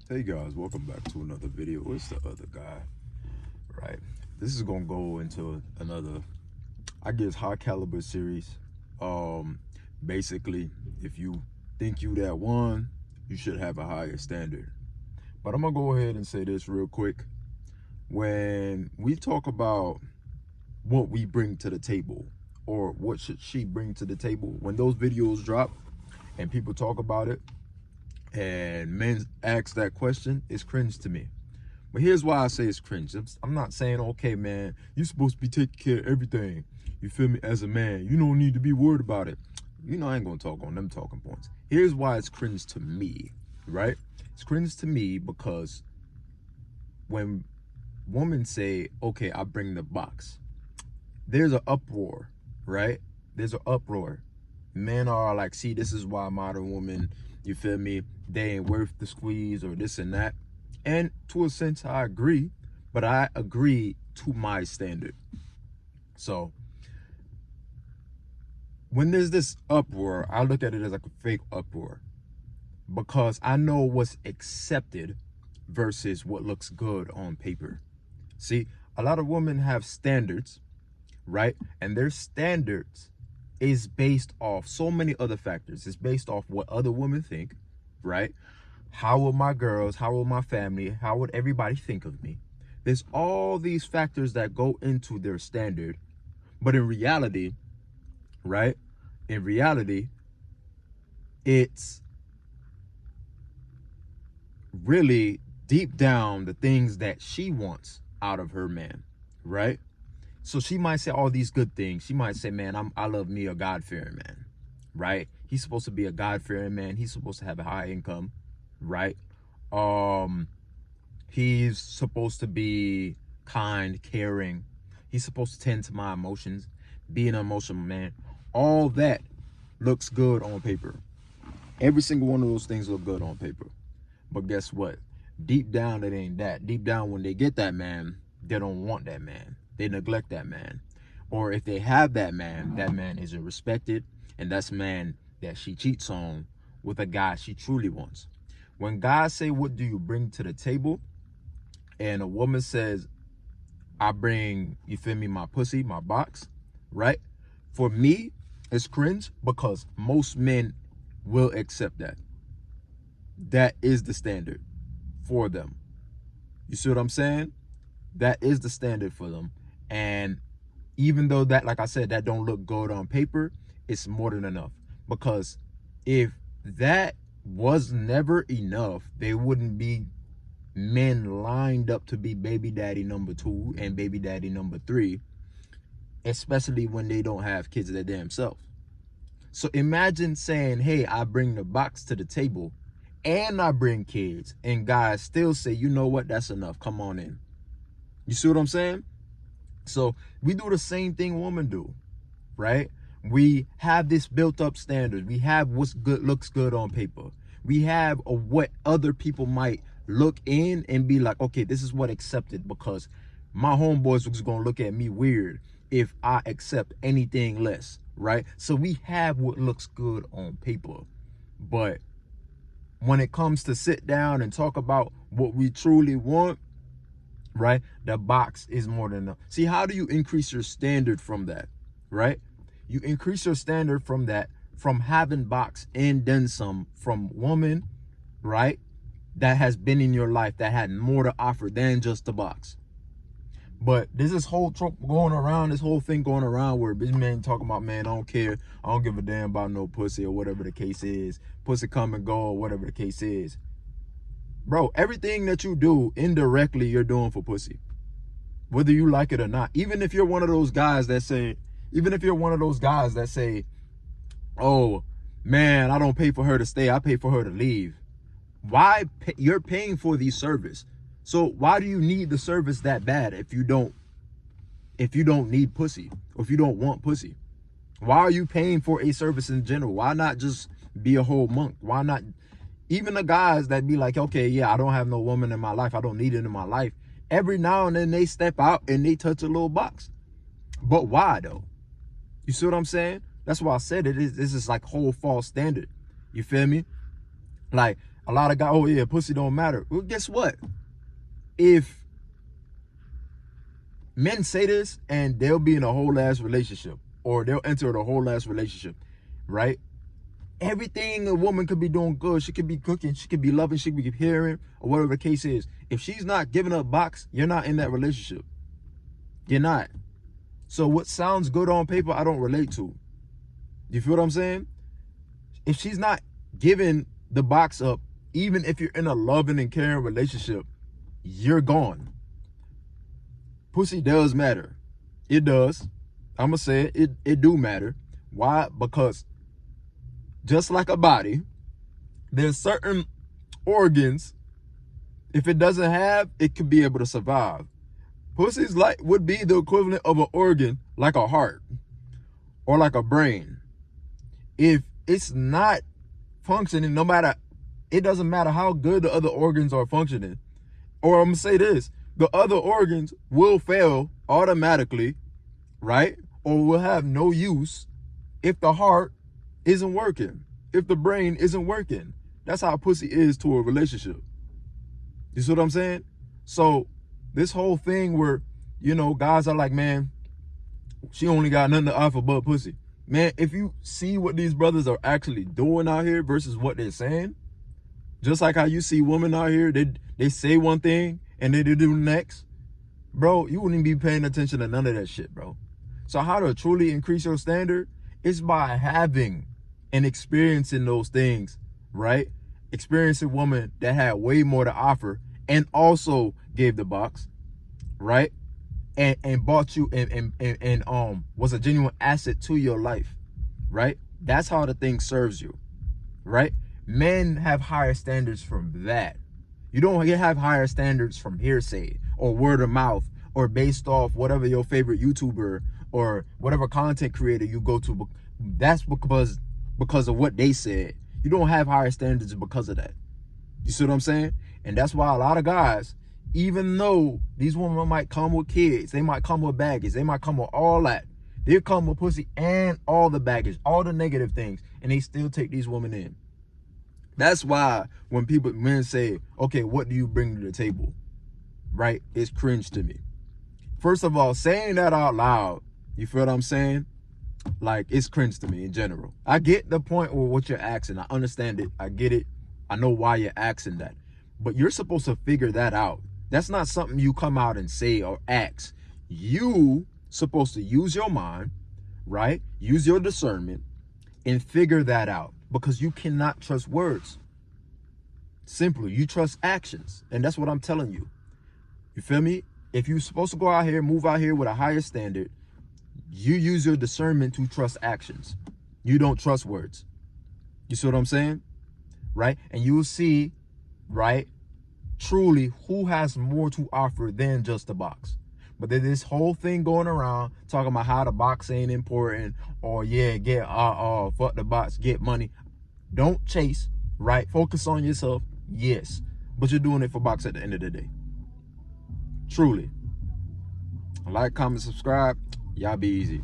Hey guys, welcome back to another video. It's the other guy, right? This is gonna go into another, I guess, high caliber series. Basically, if you think you that one, you should have a higher standard. But I'm gonna go ahead and say this real quick. When we talk about what we bring to the table, or what should she bring to the table, when those videos drop and people talk about it, and men ask that question, it's cringe to me. But here's why I say it's cringe. I'm not saying, okay, man, you're supposed to be taking care of everything. You feel me? As a man, you don't need to be worried about it. I ain't gonna talk on them talking points. Here's why it's cringe to me, right? It's cringe to me because when women say, okay, I bring the box, there's an uproar, right? There's an uproar. Men are like, see, this is why modern women, you feel me, they ain't worth the squeeze or this and that. And to a sense, I agree, but I agree to my standard. So when there's this uproar, I look at it as like a fake uproar because I know what's accepted versus what looks good on paper. See, a lot of women have standards, right? And their standards is based off so many other factors. It's based off what other women think, right? How will my girls, how will my family, how would everybody think of me? There's all these factors that go into their standard. But in reality, right? In reality, it's really deep down the things that she wants out of her man, right? So she might say all these good things. She might say, man, I love me a God-fearing man, right? He's supposed to be a God-fearing man. He's supposed to have a high income, right? He's supposed to be kind, caring. He's supposed to tend to my emotions, be an emotional man. All that looks good on paper. Every single one of those things look good on paper. But guess what? Deep down, it ain't that. Deep down, when they get that man, they don't want that man. They neglect that man. Or if they have that man isn't respected, and that's man that she cheats on with a guy she truly wants. When guys say, what do you bring to the table? And a woman says, I bring, you feel me, my pussy, my box, right? For me, it's cringe because most men will accept that. That is the standard for them. You see what I'm saying? That is the standard for them. And even though that, like I said, that don't look good on paper, it's more than enough. Because if that was never enough, there wouldn't be men lined up to be baby daddy number 2 and baby daddy number 3, especially when they don't have kids of their damn self. So imagine saying, hey, I bring the box to the table and I bring kids, and guys still say, you know what, that's enough, come on in. You see what I'm saying? So we do the same thing women do, right? We have this built up standard. We have what's good, looks good on paper. We have what other people might look in and be like, okay, this is what accepted, because my homeboys was gonna look at me weird if I accept anything less, right? So we have what looks good on paper. But when it comes to sit down and talk about what we truly want, right, the box is more than enough. See, how do you increase your standard from that, right? You increase your standard from that, from having box and then some, from woman, right, that has been in your life, that had more to offer than just the box. But there's this whole trope going around, this whole thing going around where bitch men talking about, man, I don't care, I don't give a damn about no pussy or whatever the case is. Pussy come and go or whatever the case is. Bro, everything that you do indirectly, you're doing for pussy, whether you like it or not. Even if you're one of those guys that say, oh man, I don't pay for her to stay, I pay for her to leave. Why? You're paying for the service. So why do you need the service that bad if you don't need pussy, or if you don't want pussy? Why are you paying for a service in general? Why not just be a whole monk? Why not? Even the guys that be like, okay, yeah, I don't have no woman in my life, I don't need it in my life, every now and then they step out and they touch a little box. But why though? You see what I'm saying? That's why I said this is like whole false standard. You feel me? Like, A lot of guys, oh yeah, pussy don't matter. Well, guess what? If men say this and they'll be in a whole ass relationship, or they'll enter a whole ass relationship, right? Everything a woman could be doing good. She could be cooking, she could be loving, she could be hearing, or whatever the case is. If she's not giving up box, you're not in that relationship. You're not. So what sounds good on paper, I don't relate to. You feel what I'm saying? If she's not giving the box up, even if you're in a loving and caring relationship, you're gone. Pussy does matter. It does. I'm gonna say it. It do matter. Why? Because just like a body, there's certain organs, if it doesn't have, it could be able to survive. Pussy's like would be the equivalent of an organ like a heart or like a brain. If it's not functioning, it doesn't matter how good the other organs are functioning. Or I'm gonna say this, the other organs will fail automatically, right? Or will have no use if the heart isn't working, if the brain isn't working. That's how pussy is to a relationship. You see what I'm saying? So this whole thing where, guys are like, man, she only got nothing to offer but pussy. Man, if you see what these brothers are actually doing out here versus what they're saying, just like how you see women out here, they say one thing and they do the next, bro, you wouldn't be paying attention to none of that shit, bro. So how to truly increase your standard is by having and experiencing those things, right? Experiencing women that had way more to offer and also gave the box, right? And bought you and was a genuine asset to your life, right? That's how the thing serves you, right? Men have higher standards from that. You don't have higher standards from hearsay or word of mouth or based off whatever your favorite YouTuber or whatever content creator you go to. That's because of what they said. You don't have higher standards because of that. You see what I'm saying? And that's why a lot of guys, even though these women might come with kids, they might come with baggage, they might come with all that, they come with pussy and all the baggage, all the negative things, and they still take these women in. That's why when men say, okay, what do you bring to the table? Right? It's cringe to me. First of all, saying that out loud, you feel what I'm saying? Like, it's cringe to me in general. I get the point with what you're asking. I understand it. I get it. I know why you're asking that. But you're supposed to figure that out. That's not something you come out and say or ask. You supposed to use your mind, right? Use your discernment and figure that out, because you cannot trust words. Simply, you trust actions. And that's what I'm telling you. You feel me? If you're supposed to go out here, move out here with a higher standard, you use your discernment to trust actions. You don't trust words. You see what I'm saying? Right? And you will see, right, truly who has more to offer than just the box. But there's this whole thing going around talking about how the box ain't important, or yeah, get fuck the box, get money. Don't chase, right? Focus on yourself, yes, but you're doing it for box at the end of the day. Truly. Like, comment, subscribe. Y'all be easy.